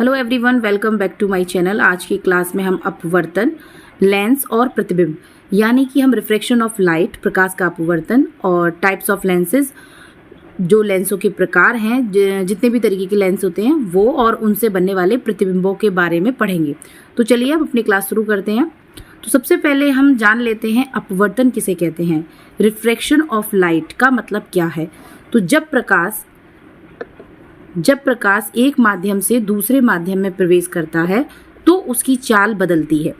Hello everyone, welcome back to my channel. आज की class में हम अपवर्तन, लेंस और प्रतिबिंब यानी कि हम रिफ्रैक्शन ऑफ लाइट, प्रकाश का अपवर्तन और टाइप्स ऑफ लेंसेज, जो लेंसों के प्रकार हैं, जितने भी तरीके के लेंस होते हैं वो, और उनसे बनने वाले प्रतिबिंबों के बारे में पढ़ेंगे। तो चलिए अब अपनी क्लास शुरू करते हैं। तो सबसे पहले हम जान लेते हैं अपवर्तन किसे कहते हैं। रिफ्रैक्शन ऑफ लाइट का मतलब क्या है। तो जब प्रकाश एक माध्यम से दूसरे माध्यम में प्रवेश करता है तो उसकी चाल बदलती है।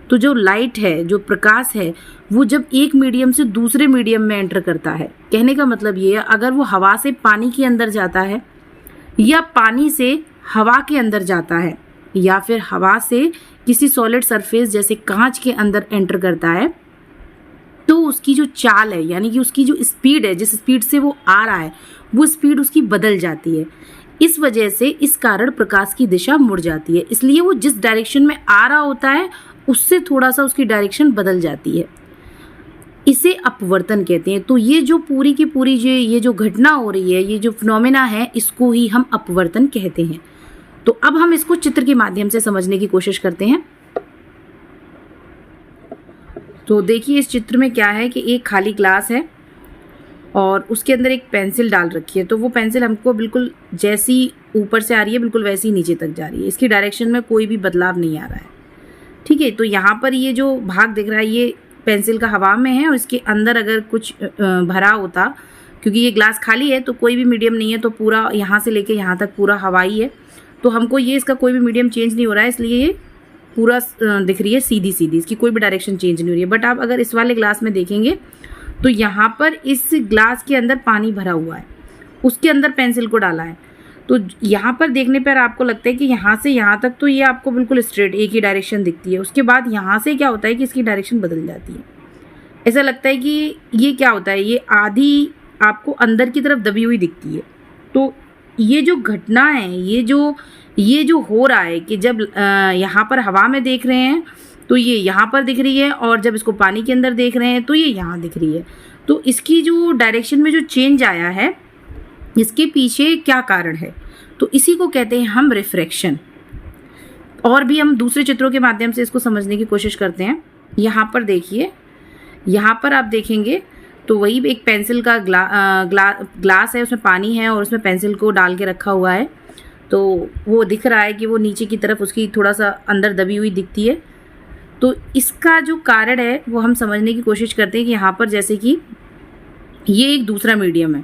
तो जो लाइट है, जो प्रकाश है, वो जब एक मीडियम से दूसरे मीडियम में एंटर करता है, कहने का मतलब ये है, अगर वो हवा से पानी के अंदर जाता है या पानी से हवा के अंदर जाता है या फिर हवा से किसी सॉलिड सरफेस जैसे कांच के अंदर एंटर करता है, तो उसकी जो चाल है यानी कि उसकी जो स्पीड है, जिस स्पीड से वो आ रहा है, वो स्पीड उसकी बदल जाती है। इस वजह से इस कारण प्रकाश की दिशा मुड़ जाती है। इसलिए वो जिस डायरेक्शन में आ रहा होता है उससे थोड़ा सा उसकी डायरेक्शन बदल जाती है। इसे अपवर्तन कहते हैं। तो ये जो पूरी की पूरी ये जो घटना हो रही है, ये जो फिनोमेना है, इसको ही हम अपवर्तन कहते हैं। तो अब हम इसको चित्र के माध्यम से समझने की कोशिश करते हैं। तो देखिए इस चित्र में क्या है कि एक खाली ग्लास है और उसके अंदर एक पेंसिल डाल रखी है। तो वो पेंसिल हमको बिल्कुल जैसी ऊपर से आ रही है बिल्कुल वैसी नीचे तक जा रही है। इसकी डायरेक्शन में कोई भी बदलाव नहीं आ रहा है। ठीक है, तो यहाँ पर ये जो भाग दिख रहा है ये पेंसिल का हवा में है और इसके अंदर अगर कुछ भरा होता, क्योंकि ये ग्लास खाली है तो कोई भी मीडियम नहीं है, तो पूरा यहाँ से लेके यहाँ तक पूरा हवाई है, तो हमको ये इसका कोई भी मीडियम चेंज नहीं हो रहा है, इसलिए ये पूरा दिख रही है सीधी सीधी, इसकी कोई भी डायरेक्शन चेंज नहीं हो रही है। बट आप अगर इस वाले ग्लास में देखेंगे तो यहाँ पर इस ग्लास के अंदर पानी भरा हुआ है, उसके अंदर पेंसिल को डाला है। तो यहाँ पर देखने पर आपको लगता है कि यहाँ से यहाँ तक तो ये आपको बिल्कुल स्ट्रेट एक ही डायरेक्शन दिखती है। उसके बाद यहाँ से क्या होता है कि इसकी डायरेक्शन बदल जाती है। ऐसा लगता है कि ये क्या होता है, ये आधी आपको अंदर की तरफ दबी हुई दिखती है। तो ये जो घटना है, ये जो हो रहा है कि जब यहाँ पर हवा में देख रहे हैं तो ये यहाँ पर दिख रही है, और जब इसको पानी के अंदर देख रहे हैं तो ये यहाँ दिख रही है। तो इसकी जो डायरेक्शन में जो चेंज आया है, इसके पीछे क्या कारण है, तो इसी को कहते हैं हम रिफ्रैक्शन। और भी हम दूसरे चित्रों के माध्यम से इसको समझने की कोशिश करते हैं। यहाँ पर देखिए, यहाँ पर आप देखेंगे तो वही एक पेंसिल का ग्लास है, उसमें पानी है और उसमें पेंसिल को डाल के रखा हुआ है। तो वो दिख रहा है कि वो नीचे की तरफ उसकी थोड़ा सा अंदर दबी हुई दिखती है। तो इसका जो कारण है वो हम समझने की कोशिश करते हैं कि यहाँ पर जैसे कि ये एक दूसरा मीडियम है,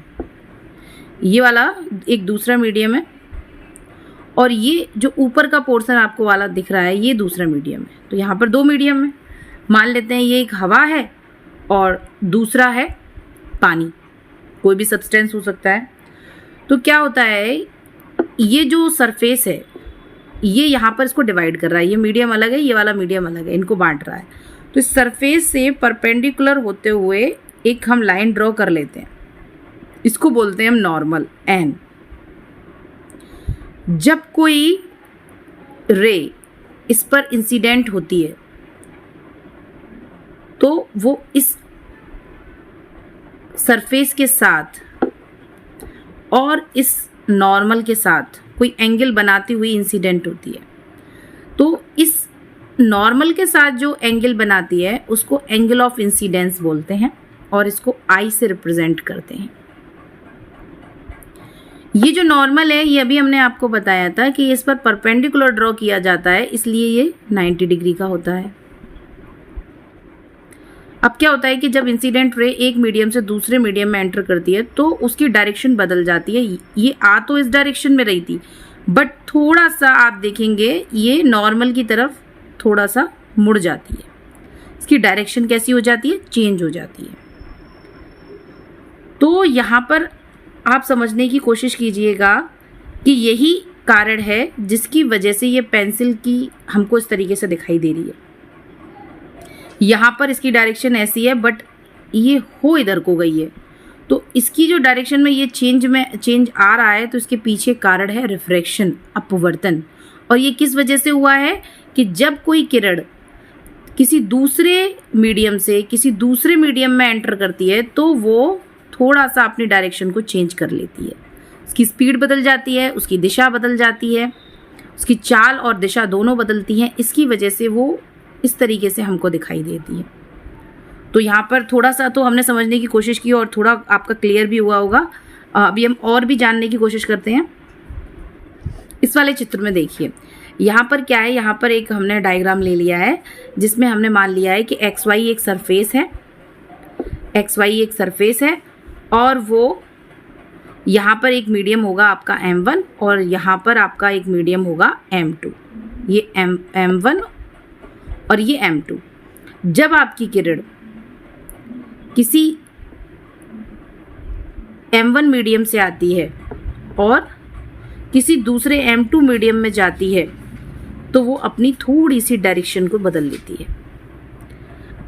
ये वाला एक दूसरा मीडियम है, और ये जो ऊपर का पोर्शन आपको वाला दिख रहा है ये दूसरा मीडियम है। तो यहाँ पर दो मीडियम है। मान लेते हैं ये एक हवा है और दूसरा है पानी, कोई भी सब्सटेंस हो सकता है। तो क्या होता है, ये जो सरफेस है ये यहाँ पर इसको डिवाइड कर रहा है, ये मीडियम अलग है, ये वाला मीडियम अलग है, इनको बांट रहा है। तो इस सरफेस से परपेंडिकुलर होते हुए एक हम लाइन ड्रॉ कर लेते हैं, इसको बोलते हैं हम नॉर्मल एन। जब कोई रे इस पर इंसिडेंट होती है तो वो इस सरफेस के साथ और इस नॉर्मल के साथ कोई एंगल बनाती हुई इंसिडेंट होती है। तो इस नॉर्मल के साथ जो एंगल बनाती है उसको एंगल ऑफ इंसिडेंस बोलते हैं और इसको आई से रिप्रेजेंट करते हैं। ये जो नॉर्मल है ये अभी हमने आपको बताया था कि इस पर परपेंडिकुलर ड्रॉ किया जाता है, इसलिए ये 90 डिग्री का होता है। अब क्या होता है कि जब इंसिडेंट रे एक मीडियम से दूसरे मीडियम में एंटर करती है तो उसकी डायरेक्शन बदल जाती है। ये आ तो इस डायरेक्शन में रही थी, बट थोड़ा सा आप देखेंगे ये नॉर्मल की तरफ थोड़ा सा मुड़ जाती है। इसकी डायरेक्शन कैसी हो जाती है, चेंज हो जाती है। तो यहाँ पर आप समझने की कोशिश कीजिएगा कि यही कारण है जिसकी वजह से ये पेंसिल की हमको इस तरीके से दिखाई दे रही है। यहाँ पर इसकी डायरेक्शन ऐसी है बट ये हो इधर को गई है। तो इसकी जो डायरेक्शन में ये चेंज आ रहा है, तो इसके पीछे कारण है रिफ्रैक्शन, अपवर्तन। और ये किस वजह से हुआ है कि जब कोई किरण किसी दूसरे मीडियम से किसी दूसरे मीडियम में एंटर करती है तो वो थोड़ा सा अपनी डायरेक्शन को चेंज कर लेती है, उसकी स्पीड बदल जाती है, उसकी दिशा बदल जाती है। उसकी चाल और दिशा दोनों बदलती हैं, इसकी वजह से वो इस तरीके से हमको दिखाई देती है। तो यहाँ पर थोड़ा सा तो हमने समझने की कोशिश की और थोड़ा आपका क्लियर भी हुआ होगा। अभी हम और भी जानने की कोशिश करते हैं। इस वाले चित्र में देखिए, यहाँ पर क्या है, यहाँ पर एक हमने डायग्राम ले लिया है जिसमें हमने मान लिया है कि एक्स वाई एक सरफेस है, एक्स वाई एक सरफेस है और वो यहाँ पर एक मीडियम होगा आपका M1 और यहाँ पर आपका एक मीडियम होगा M2। ये M1 और ये M2। जब आपकी किरण किसी M1 मीडियम से आती है और किसी दूसरे M2 मीडियम में जाती है तो वो अपनी थोड़ी सी डायरेक्शन को बदल लेती है।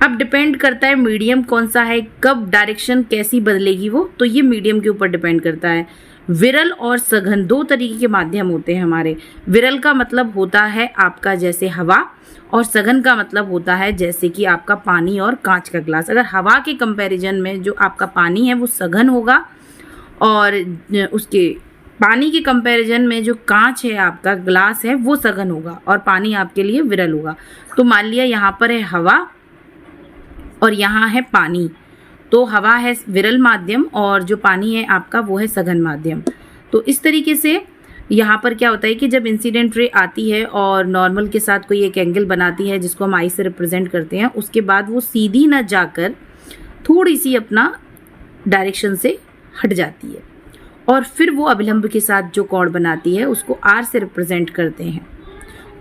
अब डिपेंड करता है मीडियम कौन सा है, कब डायरेक्शन कैसी बदलेगी वो, तो ये मीडियम के ऊपर डिपेंड करता है। विरल और सघन दो तरीके के माध्यम होते हैं हमारे। विरल का मतलब होता है आपका जैसे हवा और सघन का मतलब होता है जैसे कि आपका पानी और कांच का ग्लास। अगर हवा के कंपैरिजन में जो आपका पानी है वो सघन होगा और उसके पानी के कंपैरिजन में जो कांच है आपका ग्लास है वो सघन होगा और पानी आपके लिए विरल होगा। तो मान लिया यहाँ पर है हवा और यहाँ है पानी, तो हवा है विरल माध्यम और जो पानी है आपका वो है सघन माध्यम। तो इस तरीके से यहाँ पर क्या होता है कि जब इंसिडेंट रे आती है और नॉर्मल के साथ कोई एक एंगल बनाती है जिसको हम आई से रिप्रेजेंट करते हैं, उसके बाद वो सीधी ना जाकर थोड़ी सी अपना डायरेक्शन से हट जाती है और फिर वो अभिलंब के साथ जो कोण बनाती है उसको आर से रिप्रेजेंट करते हैं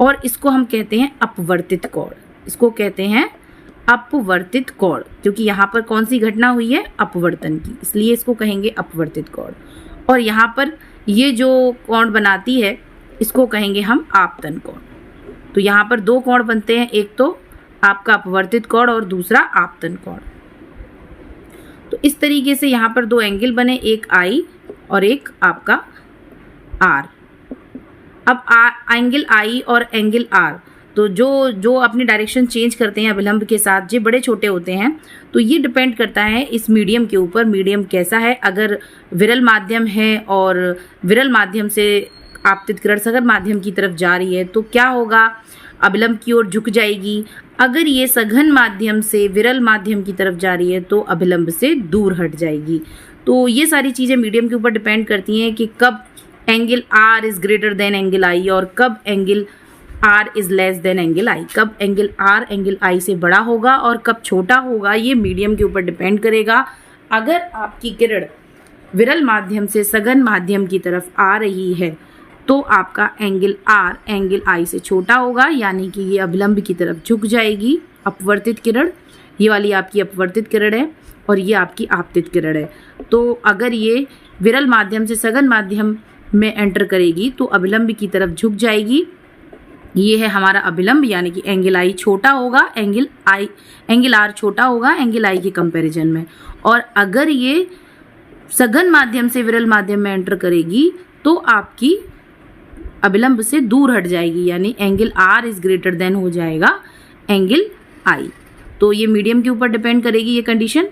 और इसको हम कहते हैं अपवर्तित कोण। इसको कहते हैं अपवर्तित कोण, क्योंकि यहाँ पर कौन सी घटना हुई है, अपवर्तन की, इसलिए इसको कहेंगे अपवर्तित कोण। और यहाँ पर ये जो कोण बनाती है इसको कहेंगे हम आपतन कोण। तो यहाँ पर दो कोण बनते हैं, एक तो आपका अपवर्तित कोण और दूसरा आपतन कोण। तो इस तरीके से यहाँ पर दो एंगल बने, एक आई और एक आपका आर। अब एंगल आई और एंगल आर तो जो अपनी डायरेक्शन चेंज करते हैं अभिलंब के साथ, जो बड़े छोटे होते हैं, तो ये डिपेंड करता है इस मीडियम के ऊपर, मीडियम कैसा है। अगर विरल माध्यम है और विरल माध्यम से आपतित किरण सघन माध्यम की तरफ जा रही है तो क्या होगा, अभिलंब की ओर झुक जाएगी। अगर ये सघन माध्यम से विरल माध्यम की तरफ जा रही है तो अभिलंब से दूर हट जाएगी। तो ये सारी चीज़ें मीडियम के ऊपर डिपेंड करती हैं कि कब angle R is greater than angle I और कब angle R is less than angle I, कब एंगल आर एंगल आई से बड़ा होगा और कब छोटा होगा, ये मीडियम के ऊपर डिपेंड करेगा। अगर आपकी किरण विरल माध्यम से सघन माध्यम की तरफ आ रही है तो आपका एंगल आर एंगल आई से छोटा होगा, यानी कि ये अभिलंब की तरफ झुक जाएगी अपवर्तित किरण। ये वाली आपकी अपवर्तित किरण है और ये आपकी आपतित किरण है। तो अगर ये विरल माध्यम से सघन माध्यम में एंटर करेगी तो अभिलंब की तरफ झुक जाएगी। ये है हमारा अभिलंब, यानी कि एंगल आई छोटा होगा, एंगल आर छोटा होगा एंगल आई के कंपैरिजन में। और अगर ये सघन माध्यम से विरल माध्यम में एंटर करेगी तो आपकी अभिलंब से दूर हट जाएगी, यानी angle are is greater than हो जाएगा एंगल आई। तो ये मीडियम के ऊपर डिपेंड करेगी ये कंडीशन।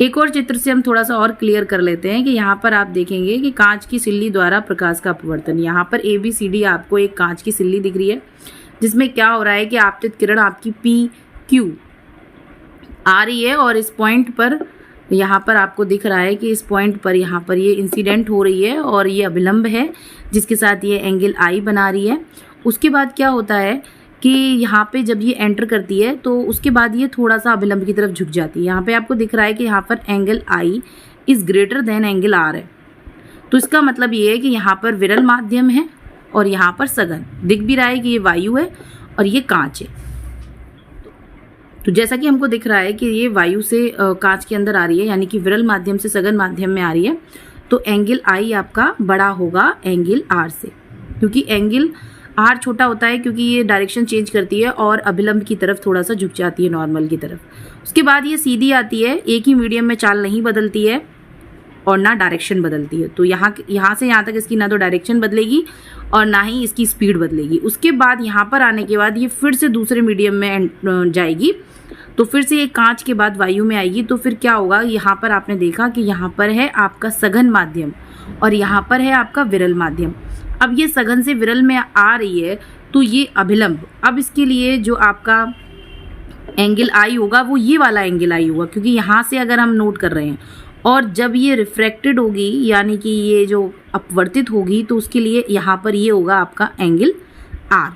एक और चित्र से हम थोड़ा सा और क्लियर कर लेते हैं कि यहाँ पर आप देखेंगे कि कांच की सिल्ली द्वारा प्रकाश का अपवर्तन। यहाँ पर ABCD आपको एक कांच की सिल्ली दिख रही है जिसमें क्या हो रहा है कि आपतित किरण आपकी PQ आ रही है और इस पॉइंट पर यहाँ पर आपको दिख रहा है कि इस पॉइंट पर यहाँ पर ये इंसिडेंट हो रही है और ये अभिलंब है जिसके साथ ये एंगल आई बना रही है। उसके बाद क्या होता है कि यहाँ पे जब ये एंटर करती है तो उसके बाद ये थोड़ा सा अभिलंब की तरफ झुक जाती है। यहाँ पे आपको दिख रहा है कि यहाँ पर angle i is greater than angle r है। तो इसका मतलब ये है कि यहाँ पर विरल माध्यम है और यहाँ पर सघन। दिख भी रहा है कि ये वायु है और ये कांच है। तो जैसा कि हमको दिख रहा है कि ये वायु से कांच के अंदर आ रही है, यानी कि विरल माध्यम से सघन माध्यम में आ रही है, तो एंगल आई आपका बड़ा होगा एंगल आर से, क्योंकि एंगल आर छोटा होता है क्योंकि ये डायरेक्शन चेंज करती है और अभिलंब की तरफ थोड़ा सा झुक जाती है नॉर्मल की तरफ। उसके बाद ये सीधी आती है, एक ही मीडियम में चाल नहीं बदलती है, और ना डायरेक्शन बदलती है। तो यहाँ से यहाँ तक इसकी ना तो डायरेक्शन बदलेगी और ना ही इसकी स्पीड बदलेगी। उसके बाद यहाँ पर आने के बाद ये फिर से दूसरे मीडियम में जाएगी, तो फिर से ये कांच के बाद वायु में आएगी। तो फिर क्या होगा, यहाँ पर आपने देखा कि यहाँ पर है आपका सघन माध्यम और यहाँ पर है आपका विरल माध्यम। अब ये सघन से विरल में आ रही है तो ये अभिलंब। अब इसके लिए जो आपका एंगल आई होगा वो ये वाला एंगल आई होगा, क्योंकि यहाँ से अगर हम नोट कर रहे हैं, और जब ये रिफ्रैक्टेड होगी यानी कि ये जो अपवर्तित होगी तो उसके लिए यहाँ पर ये होगा आपका एंगल आर।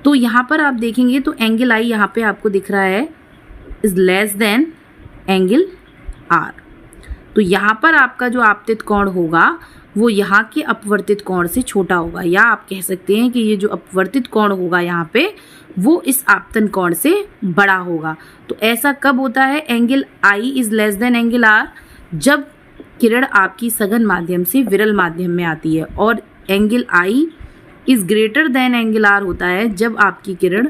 तो यहाँ पर आप देखेंगे तो एंगल आई यहाँ पे आपको दिख रहा है is less than angle r. तो यहाँ पर आपका जो आपतित कोण होगा वो यहाँ के अपवर्तित कोण से छोटा होगा, या आप कह सकते हैं कि ये जो अपवर्तित कोण होगा यहाँ पे वो इस आपतन कोण से बड़ा होगा। तो ऐसा कब होता है, angle I is less than angle r, जब किरण आपकी सघन माध्यम से विरल माध्यम में आती है, और angle I is greater than angle R होता है जब आपकी किरण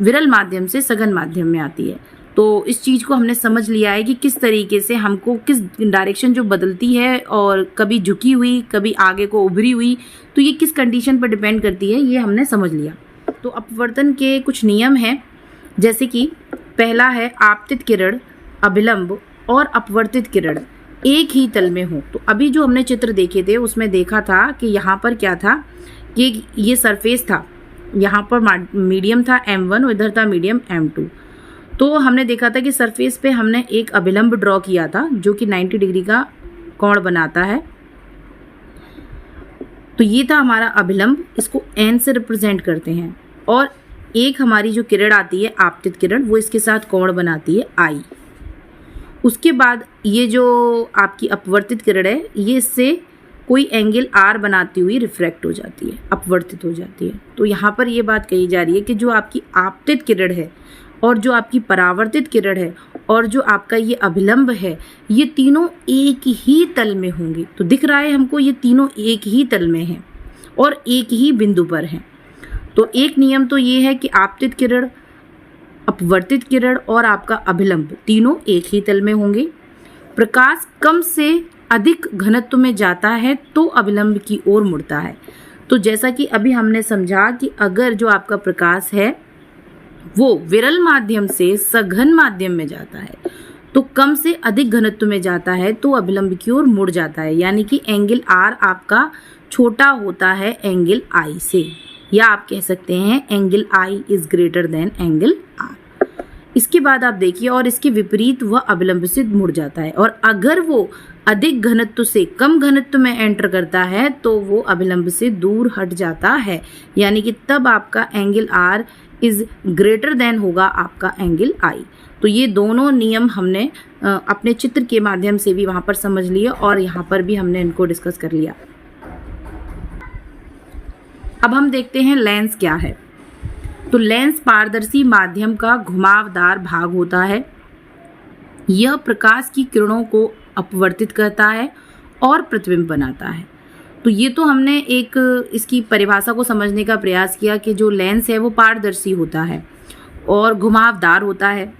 विरल माध्यम से सघन माध्यम में आती है। तो इस चीज़ को हमने समझ लिया है कि किस तरीके से हमको किस डायरेक्शन जो बदलती है, और कभी झुकी हुई कभी आगे को उभरी हुई, तो ये किस कंडीशन पर डिपेंड करती है, ये हमने समझ लिया। तो अपवर्तन के कुछ नियम हैं, जैसे कि पहला है आपतित किरण, अभिलंब और अपवर्तित किरण एक ही तल में हो। तो अभी जो हमने चित्र देखे थे उसमें देखा था कि यहाँ पर क्या था कि ये सरफेस था, यहाँ पर मीडियम था M1 और इधर था मीडियम M2। तो हमने देखा था कि सरफेस पे हमने एक अभिलंब ड्रॉ किया था जो कि 90 डिग्री का कोण बनाता है। तो ये था हमारा अभिलंब, इसको N से रिप्रेजेंट करते हैं, और एक हमारी जो किरण आती है आपतित किरण वो इसके साथ कोण बनाती है I। उसके बाद ये जो आपकी अपवर्तित किरण है ये इससे कोई एंगल R बनाती हुई रिफ्रैक्ट हो जाती है, अपवर्तित हो जाती है। तो यहाँ पर ये बात कही जा रही है कि जो आपकी आपतित किरण है और जो आपकी परावर्तित किरण है और जो आपका ये अभिलंब है, ये तीनों एक ही तल में होंगे। तो दिख रहा है हमको ये तीनों एक ही तल में हैं और एक ही बिंदु पर हैं। तो एक नियम तो ये है कि आपतित किरण, अपवर्तित किरण और आपका अभिलंब तीनों एक ही तल में होंगे। प्रकाश कम से अधिक घनत्व में जाता है तो अभिलंब की ओर मुड़ता है। तो जैसा कि अभी हमने समझा कि अगर जो आपका प्रकाश है वो विरल माध्यम से सघन माध्यम में जाता है तो कम से अधिक घनत्व में जाता है तो अभिलंब की ओर मुड़ जाता है, यानी कि एंगल आर आपका छोटा होता है एंगल आई से, या आप कह सकते हैं angle I is greater than angle R. इसके बाद आप देखिए, और इसके विपरीत वह अभिलंब से मुड़ जाता है, और अगर वो अधिक घनत्व से कम घनत्व में एंटर करता है तो वो अभिलंब से दूर हट जाता है, यानी कि तब आपका angle are is greater than होगा आपका एंगल आई। तो ये दोनों नियम हमने अपने चित्र के माध्यम से भी वहाँ पर समझ लिए और यहाँ पर भी हमने इनको डिस्कस कर लिया। अब हम देखते हैं लेंस क्या है। तो लेंस पारदर्शी माध्यम का घुमावदार भाग होता है। यह प्रकाश की किरणों को अपवर्तित करता है और प्रतिबिंब बनाता है। तो ये तो हमने एक इसकी परिभाषा को समझने का प्रयास किया कि जो लेंस है वो पारदर्शी होता है और घुमावदार होता है।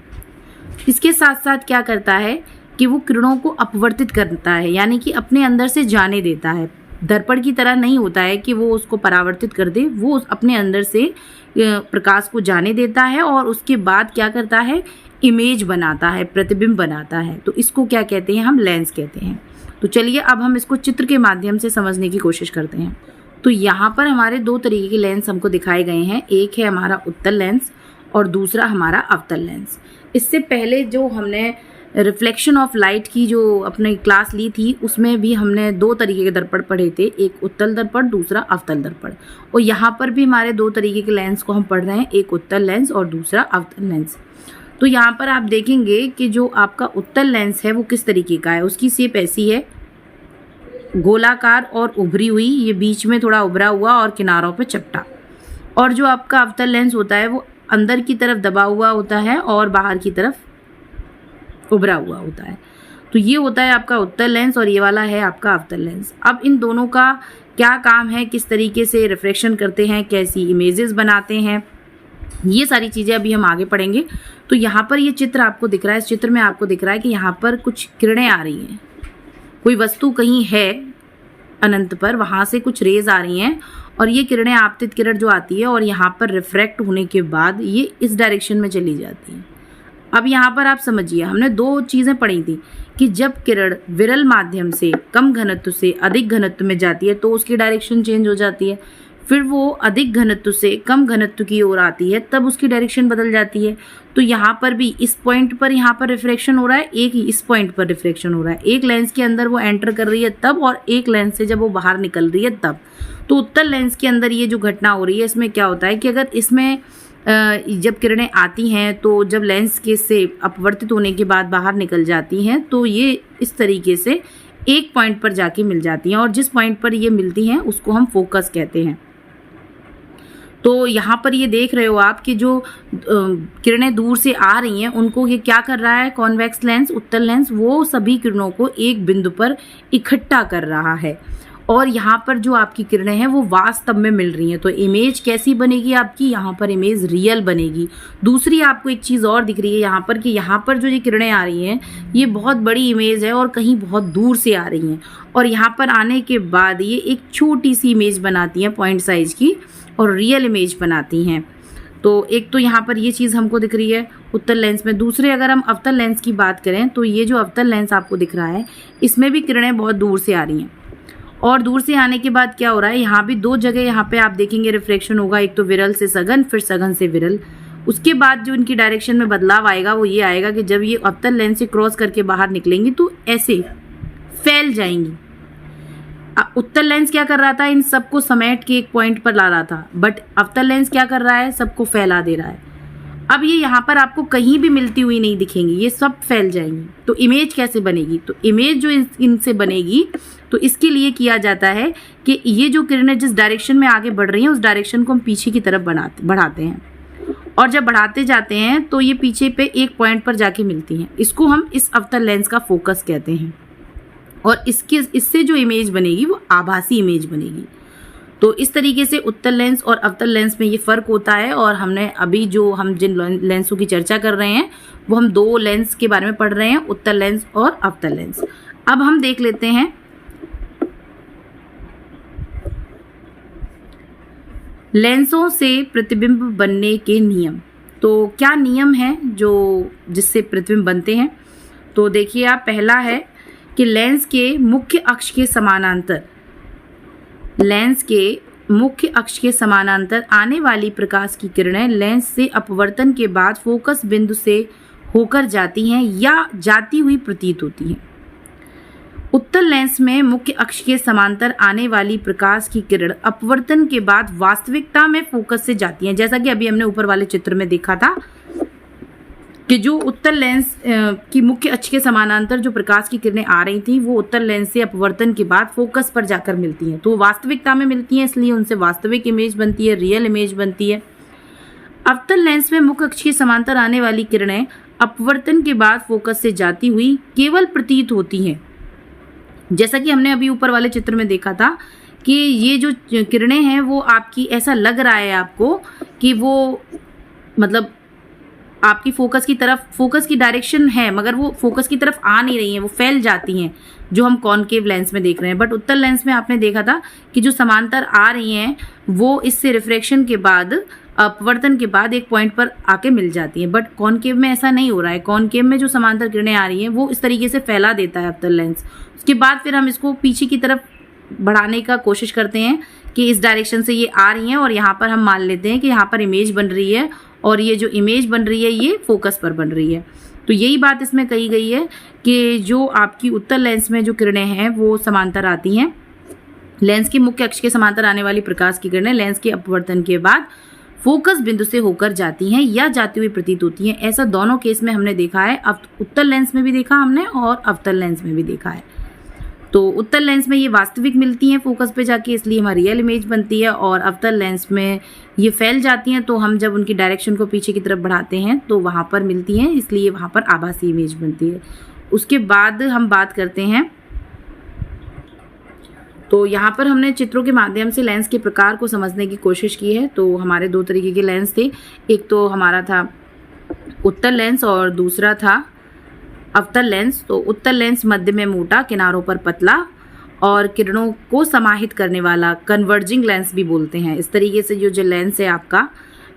इसके साथ साथ क्या करता है कि वो किरणों को अपवर्तित करता है, यानी कि अपने अंदर से जाने देता है। दर्पण की तरह नहीं होता है कि वो उसको परावर्तित कर दे, वो अपने अंदर से प्रकाश को जाने देता है और उसके बाद क्या करता है, इमेज बनाता है, प्रतिबिंब बनाता है। तो इसको क्या कहते हैं, हम लेंस कहते हैं। तो चलिए अब हम इसको चित्र के माध्यम से समझने की कोशिश करते हैं। तो यहाँ पर हमारे दो तरीके के लेंस हमको दिखाए गए हैं, एक है हमारा उत्तल लेंस और दूसरा हमारा अवतल लेंस। इससे पहले जो हमने रिफ्लेक्शन ऑफ लाइट की जो अपनी क्लास ली थी उसमें भी हमने दो तरीके के दर्पण पढ़े थे, एक उत्तल दर्पण दूसरा अवतल दर्पण। और यहाँ पर भी हमारे दो तरीके के लेंस को हम पढ़ रहे हैं, एक उत्तल लेंस और दूसरा अवतल लेंस। तो यहाँ पर आप देखेंगे कि जो आपका उत्तल लेंस है वो किस तरीके का है। उसकी शेप ऐसी है, गोलाकार और उभरी हुई, ये बीच में थोड़ा उभरा हुआ और किनारों पे चपटा। और जो आपका अवतल लेंस होता है वो अंदर की तरफ दबा हुआ होता है और बाहर की तरफ उभरा हुआ होता है। तो ये होता है आपका उत्तल लेंस और ये वाला है आपका अवतल लेंस। अब इन दोनों का क्या काम है, किस तरीके से रिफ्लेक्शन करते हैं, कैसी इमेजेस बनाते हैं, ये सारी चीज़ें अभी हम आगे पढ़ेंगे। तो यहाँ पर ये चित्र आपको दिख रहा है, इस चित्र में आपको दिख रहा है कि यहाँ पर कुछ किरणें आ रही हैं कोई वस्तु कहीं है अनंत पर, वहाँ से कुछ रेज आ रही हैं और ये किरणें, आपतित किरण जो आती है और यहाँ पर रिफ्रैक्ट होने के बाद ये इस डायरेक्शन में चली जाती है। अब यहाँ पर आप समझिए, हमने दो चीज़ें पढ़ी थी कि जब किरण विरल माध्यम से कम घनत्व से अधिक घनत्व में जाती है तो उसकी डायरेक्शन चेंज हो जाती है, फिर वो अधिक घनत्व से कम घनत्व की ओर आती है तब उसकी डायरेक्शन बदल जाती है। तो यहाँ पर भी इस पॉइंट पर यहाँ पर रिफ्रैक्शन हो रहा है, एक इस पॉइंट पर रिफ्रैक्शन हो रहा है, एक लेंस के अंदर वो एंटर कर रही है तब, और एक लेंस से जब वो बाहर निकल रही है तब। तो उत्तल लेंस के अंदर ये जो घटना हो रही है, इसमें क्या होता है कि अगर इसमें जब किरणें आती हैं तो जब लेंस के से अपवर्तित होने के बाद बाहर निकल जाती हैं तो ये इस तरीके से एक पॉइंट पर जाके मिल जाती हैं, और जिस पॉइंट पर ये मिलती हैं उसको हम फोकस कहते हैं। तो यहाँ पर ये देख रहे हो आप कि जो किरणें दूर से आ रही हैं उनको ये क्या कर रहा है, कॉन्वेक्स लेंस, उत्तल लेंस, वो सभी किरणों को एक बिंदु पर इकट्ठा कर रहा है, और यहाँ पर जो आपकी किरणें हैं वो वास्तव में मिल रही हैं। तो इमेज कैसी बनेगी आपकी, यहाँ पर इमेज रियल बनेगी। दूसरी आपको एक चीज़ और दिख रही है यहाँ पर कि यहाँ पर जो ये किरणें आ रही हैं ये बहुत बड़ी इमेज है और कहीं बहुत दूर से आ रही हैं, और यहाँ पर आने के बाद ये एक छोटी सी इमेज बनाती हैं पॉइंट साइज की और रियल इमेज बनाती हैं। तो एक तो यहाँ पर ये चीज़ हमको दिख रही है उत्तल लेंस में। दूसरे अगर हम अवतल लेंस की बात करें तो ये जो अवतल लेंस आपको दिख रहा है इसमें भी किरणें बहुत दूर से आ रही हैं, और दूर से आने के बाद क्या हो रहा है, यहाँ भी दो जगह यहाँ पे आप देखेंगे रिफ्लेक्शन होगा, एक तो विरल से सघन, फिर सघन से विरल। उसके बाद जो इनकी डायरेक्शन में बदलाव आएगा वो ये आएगा कि जब ये अवतल लेंस से क्रॉस करके बाहर निकलेंगी तो ऐसे फैल जाएंगी। उत्तल लेंस क्या कर रहा था, इन सबको समेट के एक पॉइंट पर ला रहा था, बट अवतल लेंस क्या कर रहा है, सबको फैला दे रहा है। अब ये यहाँ पर आपको कहीं भी मिलती हुई नहीं दिखेंगी, ये सब फैल जाएंगी। तो इमेज कैसे बनेगी, तो इमेज जो इनसे बनेगी तो इसके लिए किया जाता है कि ये जो किरणें जिस डायरेक्शन में आगे बढ़ रही हैं उस डायरेक्शन को हम पीछे की तरफ बढ़ाते हैं, और जब बढ़ाते जाते हैं तो ये पीछे पे एक पॉइंट पर जाके मिलती हैं। इसको हम इस अवतल लेंस का फोकस कहते हैं, और इससे जो इमेज बनेगी वो आभासी इमेज बनेगी। तो इस तरीके से उत्तल लेंस और अवतल लेंस में ये फ़र्क होता है। और हमने अभी जो हम जिन लेंसों की चर्चा कर रहे हैं वो हम दो लेंस के बारे में पढ़ रहे हैं, उत्तल लेंस और अवतल लेंस। अब हम देख लेते हैं लेंसों से प्रतिबिंब बनने के नियम। तो क्या नियम है जो जिससे प्रतिबिंब बनते हैं, तो देखिए आप, पहला है कि लेंस के मुख्य अक्ष के समानांतर आने वाली प्रकाश की किरणें लेंस से अपवर्तन के बाद फोकस बिंदु से होकर जाती हैं या जाती हुई प्रतीत होती हैं। उत्तल लेंस में मुख्य अक्ष के समांतर आने वाली प्रकाश की किरण अपवर्तन के बाद वास्तविकता में फोकस से जाती हैं। जैसा कि अभी हमने ऊपर वाले चित्र में देखा था कि जो उत्तल लेंस की मुख्य अक्ष के समानांतर जो प्रकाश की किरणें आ रही थी वो उत्तल लेंस से अपवर्तन के बाद फोकस पर जाकर मिलती हैं, तो वास्तविकता में मिलती हैं, इसलिए उनसे वास्तविक इमेज बनती है, रियल इमेज बनती है। अवतल लेंस में मुख्य अक्ष के समांतर आने वाली किरणें अपवर्तन के बाद फोकस से जाती हुई केवल प्रतीत होती हैं। जैसा कि हमने अभी ऊपर वाले चित्र में देखा था कि ये जो किरणें हैं वो आपकी, ऐसा लग रहा है आपको कि वो मतलब आपकी फोकस की डायरेक्शन है, मगर वो फोकस की तरफ आ नहीं रही हैं, वो फैल जाती हैं, जो हम कॉनकेव लेंस में देख रहे हैं। बट उत्तल लेंस में आपने देखा था कि जो समांतर आ रही हैं वो इससे रिफ्रैक्शन के बाद, अपवर्तन के बाद एक पॉइंट पर आके मिल जाती हैं। बट कॉनकेव में ऐसा नहीं हो रहा है। कॉनकेव में जो समांतर किरणें आ रही हैं वो इस तरीके से फैला देता है अवतल लेंस। उसके बाद फिर हम इसको पीछे की तरफ बढ़ाने का कोशिश करते हैं कि इस डायरेक्शन से ये आ रही हैं, और यहाँ पर हम मान लेते हैं कि यहाँ पर इमेज बन रही है, और ये जो इमेज बन रही है ये फोकस पर बन रही है। तो यही बात इसमें कही गई है कि जो आपकी उत्तल लेंस में जो किरणें हैं वो समांतर आती हैं, लेंस के मुख्य अक्ष के समांतर आने वाली प्रकाश की किरणें लेंस के अपवर्तन के बाद फोकस बिंदु से होकर जाती हैं या जाती हुई प्रतीत होती हैं। ऐसा दोनों केस में हमने देखा है, उत्तल लेंस में भी देखा हमने और अवतल लेंस में भी देखा है। तो उत्तल लेंस में ये वास्तविक मिलती हैं फोकस पे जाके, इसलिए हमारी रियल इमेज बनती है, और अवतल लेंस में ये फैल जाती हैं, तो हम जब उनकी डायरेक्शन को पीछे की तरफ बढ़ाते हैं तो वहाँ पर मिलती हैं, इसलिए वहाँ पर आभासी इमेज बनती है। उसके बाद हम बात करते हैं, तो यहाँ पर हमने चित्रों के माध्यम से लेंस के प्रकार को समझने की कोशिश की है। तो हमारे दो तरीके के लेंस थे, एक तो हमारा था उत्तल लेंस और दूसरा था अवतल लेंस, तो उत्तल लेंस मध्य में मोटा, किनारों पर पतला और किरणों को समाहित करने वाला कन्वर्जिंग लेंस भी बोलते हैं। इस तरीके से जो लेंस है आपका,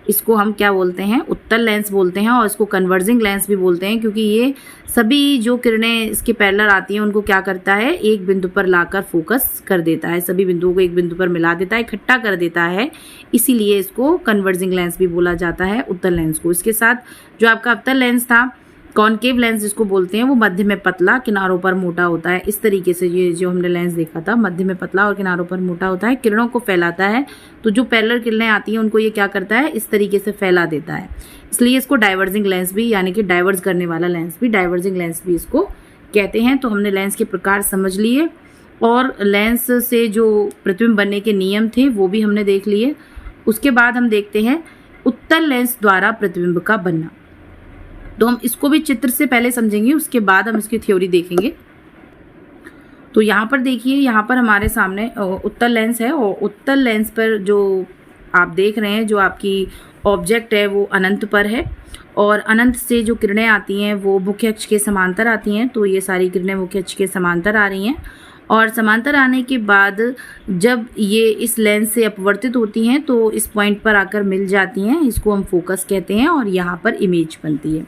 इसको हम क्या बोलते हैं, उत्तल लेंस बोलते हैं, और इसको कन्वर्जिंग लेंस भी बोलते हैं, क्योंकि ये सभी जो किरणें इसके पैरेलल आती हैं उनको क्या करता है, एक बिंदु पर लाकर फोकस कर देता है, सभी बिंदुओं को एक बिंदु पर मिला देता है, इकट्ठा कर देता है, इसीलिए इसको कन्वर्जिंग लेंस भी बोला जाता है उत्तल लेंस को। इसके साथ जो आपका अवतल लेंस था, कॉनकेव लेंस जिसको बोलते हैं, वो मध्य में पतला, किनारों पर मोटा होता है। इस तरीके से ये जो हमने लेंस देखा था, मध्य में पतला और किनारों पर मोटा होता है, किरणों को फैलाता है। तो जो पैरेलल किरणें आती हैं उनको ये क्या करता है, इस तरीके से फैला देता है, इसलिए इसको डाइवर्जिंग लेंस भी, यानी कि डाइवर्ज करने वाला लेंस भी, डाइवर्जिंग लेंस भी इसको कहते हैं। तो हमने लेंस के प्रकार समझ लिए और लेंस से जो प्रतिबिंब बनने के नियम थे वो भी हमने देख लिए। उसके बाद हम देखते हैं उत्तल लेंस द्वारा प्रतिबिंब का बनना। तो हम इसको भी चित्र से पहले समझेंगे, उसके बाद हम इसकी थ्योरी देखेंगे। तो यहाँ पर देखिए, यहाँ पर हमारे सामने उत्तल लेंस है, और उत्तल लेंस पर जो आप देख रहे हैं, जो आपकी ऑब्जेक्ट है वो अनंत पर है, और अनंत से जो किरणें आती हैं वो मुख्य अक्ष के समांतर आती हैं। तो ये सारी किरणें मुख्य अक्ष के समांतर आ रही हैं, और समांतर आने के बाद जब ये इस लेंस से अपवर्तित होती हैं तो इस पॉइंट पर आकर मिल जाती हैं, इसको हम फोकस कहते हैं, और यहाँ पर इमेज बनती है।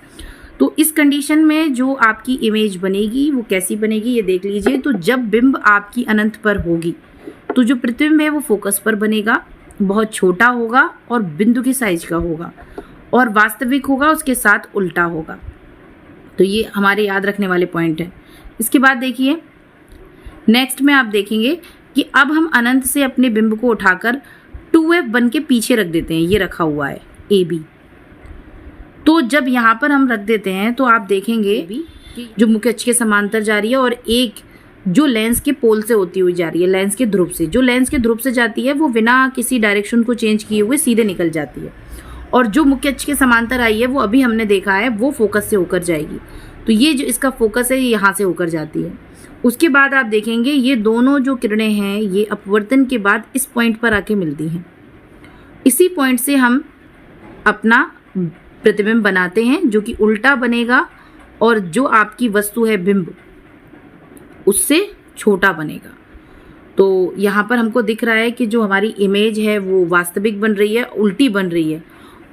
तो इस कंडीशन में जो आपकी इमेज बनेगी वो कैसी बनेगी ये देख लीजिए। तो जब बिंब आपकी अनंत पर होगी तो जो प्रतिबिंब है वो फोकस पर बनेगा, बहुत छोटा होगा और बिंदु की साइज का होगा, और वास्तविक होगा, उसके साथ उल्टा होगा। तो ये हमारे याद रखने वाले पॉइंट है। इसके बाद देखिए नेक्स्ट में आप देखेंगे कि अब हम अनंत से अपने बिंब को उठाकर 2f बन के पीछे रख देते हैं, ये रखा हुआ है AB। तो जब यहाँ पर हम रख देते हैं तो आप देखेंगे कि जो मुख्य अक्ष के समांतर जा रही है, और एक जो लेंस के पोल से होती हुई जा रही है, लेंस के ध्रुव से, जो लेंस के ध्रुव से जाती है वो बिना किसी डायरेक्शन को चेंज किए हुए सीधे निकल जाती है, और जो मुख्य अक्ष के समांतर आई है वो अभी हमने देखा है वो फोकस से होकर जाएगी। तो ये जो इसका फोकस है ये यहाँ से होकर जाती है। उसके बाद आप देखेंगे ये दोनों जो किरणें हैं ये अपवर्तन के बाद इस पॉइंट पर आके मिलती हैं, इसी पॉइंट से हम अपना प्रतिबिंब बनाते हैं जो कि उल्टा बनेगा, और जो आपकी वस्तु है बिंब उससे छोटा बनेगा। तो यहाँ पर हमको दिख रहा है कि जो हमारी इमेज है वो वास्तविक बन रही है, उल्टी बन रही है,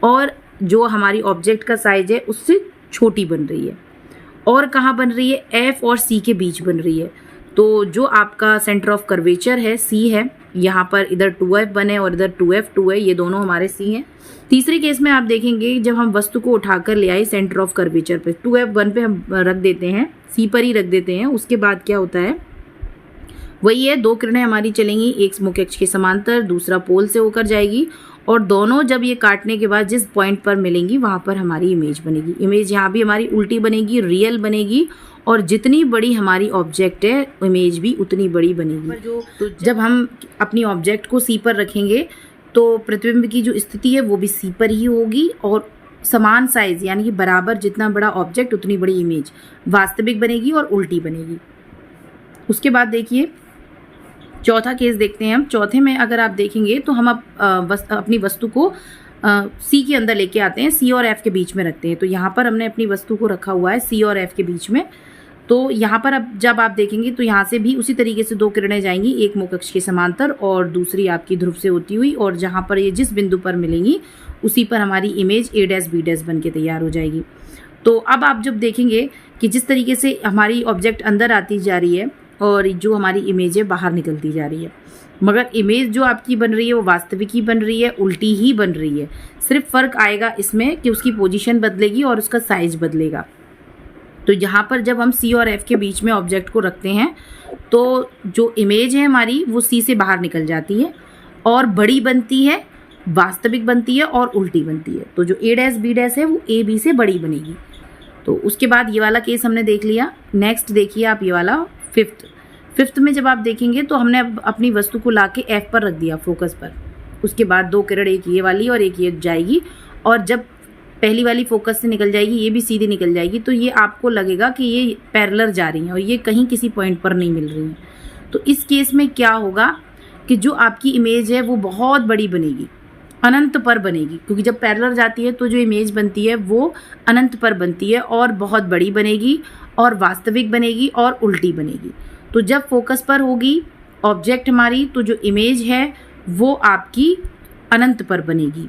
और जो हमारी ऑब्जेक्ट का साइज है उससे छोटी बन रही है। और कहाँ बन रही है, F और C के बीच बन रही है। तो जो आपका सेंटर ऑफ कर्वेचर है C है, यहाँ पर इधर 2F बने और इधर 2F2 है, ये दोनों हमारे C हैं। तीसरे केस में आप देखेंगे जब हम वस्तु को उठाकर ले आए सेंटर ऑफ कर्वेचर पे, 2F1 पे हम रख देते हैं, C पर ही रख देते हैं। उसके बाद क्या होता है, वही है, दो किरणें हमारी चलेंगी, एक मुख्य अक्ष के समांतर, दूसरा पोल से होकर जाएगी, और दोनों जब ये काटने के बाद जिस पॉइंट पर मिलेंगी वहाँ पर हमारी इमेज बनेगी। इमेज यहाँ भी हमारी उल्टी बनेगी, रियल बनेगी, और जितनी बड़ी हमारी ऑब्जेक्ट है इमेज भी उतनी बड़ी बनेगी। तो जब हम अपनी ऑब्जेक्ट को C पर रखेंगे तो प्रतिबिंब की जो स्थिति है वो भी C पर ही होगी, और समान साइज यानी कि बराबर, जितना बड़ा ऑब्जेक्ट उतनी बड़ी इमेज वास्तविक बनेगी और उल्टी बनेगी। उसके बाद देखिए चौथा केस देखते हैं हम। चौथे में अगर आप देखेंगे तो हम अपनी वस्तु को C के अंदर लेके आते हैं, C और F के बीच में रखते हैं। तो यहाँ पर हमने अपनी वस्तु को रखा हुआ है C और F के बीच में। तो यहाँ पर अब जब आप देखेंगे तो यहाँ से भी उसी तरीके से दो किरणें जाएंगी, एक मुख्य अक्ष के समांतर और दूसरी आपकी ध्रुव से होती हुई, और जहाँ पर ये जिस बिंदु पर मिलेंगी उसी पर हमारी इमेज A', बन के तैयार हो जाएगी। तो अब आप जब देखेंगे कि जिस तरीके से हमारी ऑब्जेक्ट अंदर आती जा रही है और जो हमारी इमेज है बाहर निकलती जा रही है, मगर इमेज जो आपकी बन रही है वो वास्तविक ही बन रही है, उल्टी ही बन रही है। सिर्फ फ़र्क आएगा इसमें कि उसकी पोजीशन बदलेगी और उसका साइज बदलेगा। तो यहाँ पर जब हम C और F के बीच में ऑब्जेक्ट को रखते हैं तो जो इमेज है हमारी वो C से बाहर निकल जाती है और बड़ी बनती है, वास्तविक बनती है और उल्टी बनती है। तो जो A', है वो AB से बड़ी बनेगी। तो उसके बाद ये वाला केस हमने देख लिया। नेक्स्ट देखिए आप ये वाला फिफ्थ में जब आप देखेंगे तो हमने अपनी वस्तु को लाके F पर रख दिया, फोकस पर। उसके बाद दो किरण, एक ये वाली और एक ये जाएगी, और जब पहली वाली फोकस से निकल जाएगी ये भी सीधी निकल जाएगी, तो ये आपको लगेगा कि ये पैरेलल जा रही हैं और ये कहीं किसी पॉइंट पर नहीं मिल रही हैं। तो इस केस में क्या होगा कि जो आपकी इमेज है वो बहुत बड़ी बनेगी, अनंत पर बनेगी, क्योंकि जब पैरेलल जाती है तो जो इमेज बनती है वो अनंत पर बनती है और बहुत बड़ी बनेगी, और वास्तविक बनेगी और उल्टी बनेगी। तो जब फोकस पर होगी ऑब्जेक्ट हमारी, तो जो इमेज है वो आपकी अनंत पर बनेगी।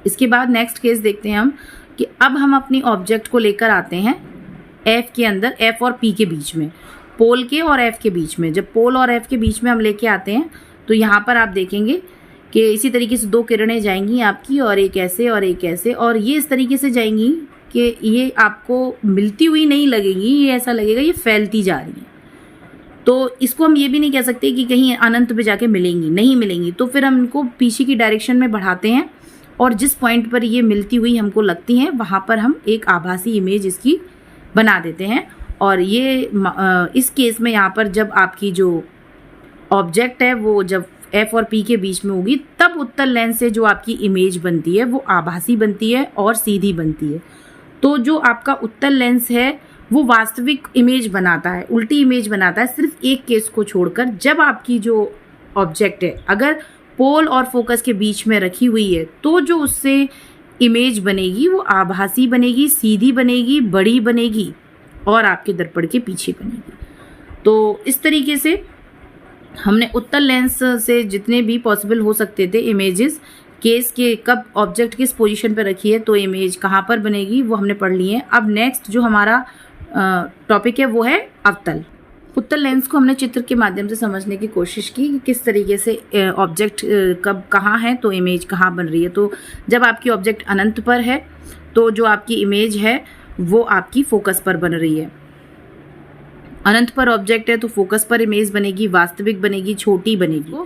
इसके बाद नेक्स्ट केस देखते हैं हम कि अब हम अपनी ऑब्जेक्ट को लेकर आते हैं एफ के अंदर, एफ और पी के बीच में, पोल के और एफ के बीच में। जब पोल और एफ के बीच में हम लेके आते हैं तो यहाँ पर आप देखेंगे कि इसी तरीके से दो किरणें जाएंगी आपकी, और एक ऐसे और एक ऐसे, और ये इस तरीके से जाएंगी कि ये आपको मिलती हुई नहीं लगेंगी, ये ऐसा लगेगा ये फैलती जा रही है। तो इसको हम ये भी नहीं कह सकते कि कहीं अनंत पे जाके मिलेंगी, नहीं मिलेंगी। तो फिर हम इनको पीछे की डायरेक्शन में बढ़ाते हैं और जिस पॉइंट पर ये मिलती हुई हमको लगती हैं वहाँ पर हम एक आभासी इमेज इसकी बना देते हैं। और ये इस केस में यहाँ पर जब आपकी जो ऑब्जेक्ट है वो जब एफ और पी के बीच में होगी, तब उत्तल लेंस से जो आपकी इमेज बनती है वो आभासी बनती है और सीधी बनती है। तो जो आपका उत्तल लेंस है वो वास्तविक इमेज बनाता है, उल्टी इमेज बनाता है, सिर्फ एक केस को छोड़कर। जब आपकी जो ऑब्जेक्ट है अगर पोल और फोकस के बीच में रखी हुई है तो जो उससे इमेज बनेगी वो आभासी बनेगी, सीधी बनेगी, बड़ी बनेगी और आपके दर्पण के पीछे बनेगी। तो इस तरीके से हमने उत्तल लेंस से जितने भी पॉसिबल हो सकते थे इमेजेस, केस के कब ऑब्जेक्ट किस पोजीशन पर रखी है तो इमेज कहाँ पर बनेगी, वो हमने पढ़ ली है। अब नेक्स्ट जो हमारा टॉपिक है वो है अवतल। उत्तल लेंस को हमने चित्र के माध्यम से समझने की कोशिश की कि किस तरीके से ऑब्जेक्ट कब कहाँ है तो इमेज कहाँ बन रही है। तो जब आपकी ऑब्जेक्ट अनंत पर है तो जो आपकी इमेज है वो आपकी फोकस पर बन रही है। अनंत पर ऑब्जेक्ट है तो फोकस पर इमेज बनेगी, वास्तविक बनेगी, छोटी बनेगी।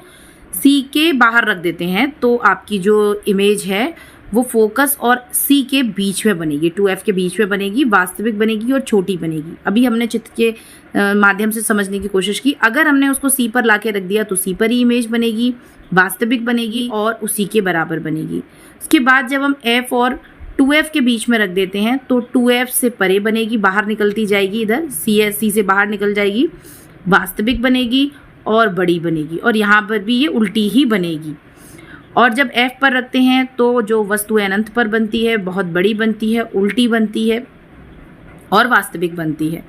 सी के बाहर रख देते हैं तो आपकी जो इमेज है वो फोकस और सी के बीच में बनेगी, 2F के बीच में बनेगी, वास्तविक बनेगी और छोटी बनेगी। अभी हमने चित्र के माध्यम से समझने की कोशिश की। अगर हमने उसको सी पर लाके रख दिया तो सी पर ही इमेज बनेगी, वास्तविक बनेगी और उसी के बराबर बनेगी। उसके बाद जब हम F और 2F के बीच में रख देते हैं तो 2F से परे बनेगी, बाहर निकलती जाएगी, इधर सी से बाहर निकल जाएगी, वास्तविक बनेगी और बड़ी बनेगी, और यहाँ पर भी ये उल्टी ही बनेगी। और जब F पर रखते हैं तो जो वस्तु अनंत पर बनती है, बहुत बड़ी बनती है, उल्टी बनती है और वास्तविक बनती है।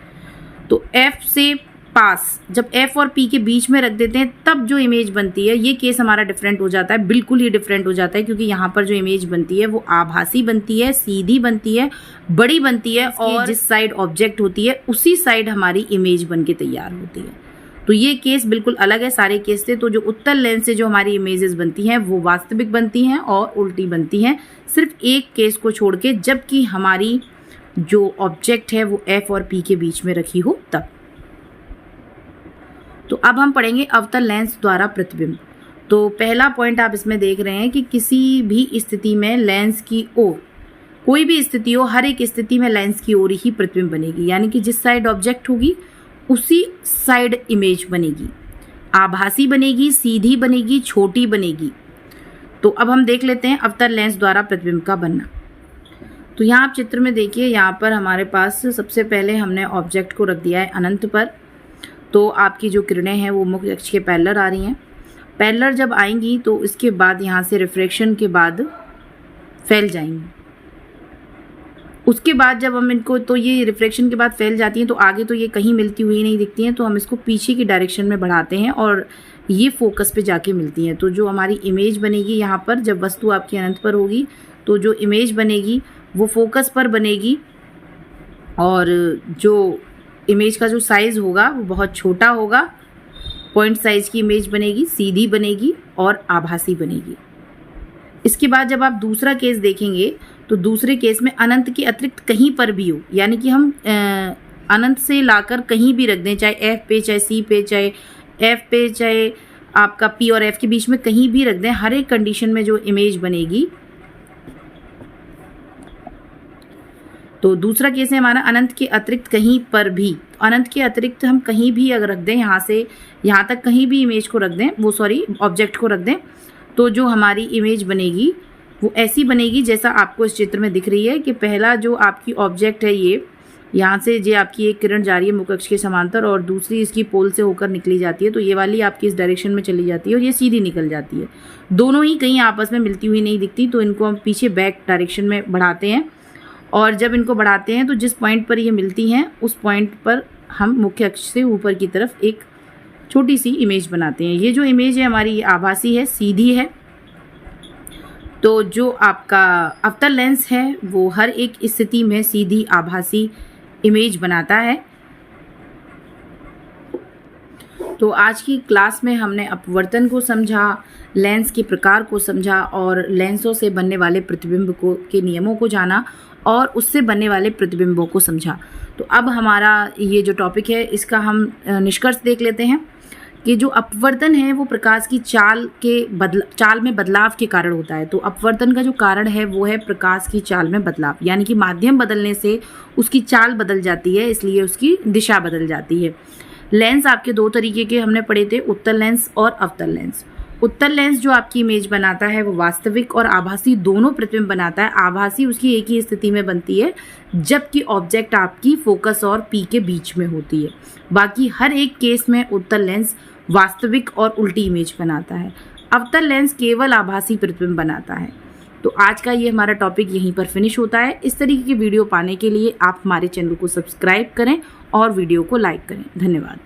तो F से पास जब F और P के बीच में रख देते हैं तब जो इमेज बनती है, ये केस हमारा डिफरेंट हो जाता है, बिल्कुल ही डिफरेंट हो जाता है, क्योंकि यहाँ पर जो इमेज बनती है वो आभासी बनती है, सीधी बनती है, बड़ी बनती है, और जिस साइड ऑब्जेक्ट होती है उसी साइड हमारी इमेज बन के तैयार होती है। तो ये केस बिल्कुल अलग है सारे केस से। तो जो उत्तल लेंस से जो हमारी इमेजेस बनती हैं वो वास्तविक बनती हैं और उल्टी बनती हैं, सिर्फ एक केस को छोड़ के, जबकि हमारी जो ऑब्जेक्ट है वो F और P के बीच में रखी हो तब। तो अब हम पढ़ेंगे अवतल लेंस द्वारा प्रतिबिंब। तो पहला पॉइंट आप इसमें देख रहे हैं कि किसी भी स्थिति में लेंस की ओर, कोई भी स्थिति हो, हर एक स्थिति में लेंस की ओर ही प्रतिबिंब बनेगी, यानी कि जिस साइड ऑब्जेक्ट होगी उसी साइड इमेज बनेगी, आभासी बनेगी, सीधी बनेगी, छोटी बनेगी। तो अब हम देख लेते हैं अवतल लेंस द्वारा प्रतिबिंब का बनना। तो यहाँ आप चित्र में देखिए, यहाँ पर हमारे पास सबसे पहले हमने ऑब्जेक्ट को रख दिया है अनंत पर। तो आपकी जो किरणें हैं वो मुख्य अक्ष के पैरेलल आ रही हैं। पैरेलल जब आएंगी तो इसके बाद यहाँ से रिफ्रैक्शन के बाद फैल जाएंगी। उसके बाद जब हम इनको, तो ये रिफ्रैक्शन के बाद फैल जाती हैं तो आगे तो ये कहीं मिलती हुई नहीं दिखती हैं, तो हम इसको पीछे की डायरेक्शन में बढ़ाते हैं और ये फोकस पे जाके मिलती हैं। तो जो हमारी इमेज बनेगी यहाँ पर, जब वस्तु आपकी अनंत पर होगी तो जो इमेज बनेगी वो फोकस पर बनेगी, और जो इमेज का जो साइज़ होगा वो बहुत छोटा होगा, पॉइंट साइज की इमेज बनेगी, सीधी बनेगी और आभासी बनेगी। इसके बाद जब आप दूसरा केस देखेंगे तो दूसरे केस में अनंत के अतिरिक्त कहीं पर भी हो, यानी कि हम अनंत से लाकर कहीं भी रख दें, चाहे F पे, चाहे C पे, चाहे F पे, चाहे आपका P और F के बीच में कहीं भी रख दें, हर एक कंडीशन में जो इमेज बनेगी। तो दूसरा केस है हमारा अनंत के अतिरिक्त कहीं पर भी। अनंत के अतिरिक्त हम कहीं भी अगर रख दें, यहाँ से यहाँ तक कहीं भी इमेज को रख दें, वो सॉरी ऑब्जेक्ट को रख दें, तो जो हमारी इमेज बनेगी वो ऐसी बनेगी जैसा आपको इस चित्र में दिख रही है कि पहला जो आपकी ऑब्जेक्ट है ये, यहाँ से जो आपकी एक किरण जा रही है मुख्य अक्ष के समांतर और दूसरी इसकी पोल से होकर निकली जाती है, तो ये वाली आपकी इस डायरेक्शन में चली जाती है और ये सीधी निकल जाती है। दोनों ही कहीं आपस में मिलती हुई नहीं दिखती, तो इनको हम पीछे बैक डायरेक्शन में बढ़ाते हैं और जब इनको बढ़ाते हैं तो जिस पॉइंट पर ये मिलती हैं उस पॉइंट पर हम मुख्य अक्ष से ऊपर की तरफ एक छोटी सी इमेज बनाते हैं। ये जो इमेज है हमारी आभासी है, सीधी है। तो जो आपका अवतल लेंस है वो हर एक स्थिति में सीधी आभासी इमेज बनाता है। तो आज की क्लास में हमने अपवर्तन को समझा, लेंस के प्रकार को समझा और लेंसों से बनने वाले प्रतिबिंब के नियमों को जाना और उससे बनने वाले प्रतिबिंबों को समझा। तो अब हमारा ये जो टॉपिक है इसका हम निष्कर्ष देख लेते हैं कि जो अपवर्तन है वो प्रकाश की चाल में बदलाव के कारण होता है। तो अपवर्तन का जो कारण है वो है प्रकाश की चाल में बदलाव, यानी कि माध्यम बदलने से उसकी चाल बदल जाती है, इसलिए उसकी दिशा बदल जाती है। लेंस आपके दो तरीके के हमने पढ़े थे, उत्तल लेंस और अवतल लेंस। उत्तल लेंस जो आपकी इमेज बनाता है वो वास्तविक और आभासी दोनों प्रतिबिंब बनाता है। आभासी उसकी एक ही स्थिति में बनती है जबकि ऑब्जेक्ट आपकी फोकस और पी के बीच में होती है। बाकी हर एक केस में उत्तल लेंस वास्तविक और उल्टी इमेज बनाता है। अवतल लेंस केवल आभासी प्रतिबिंब बनाता है। तो आज का ये हमारा टॉपिक यहीं पर फिनिश होता है। इस तरीके की वीडियो पाने के लिए आप हमारे चैनल को सब्सक्राइब करें और वीडियो को लाइक करें। धन्यवाद।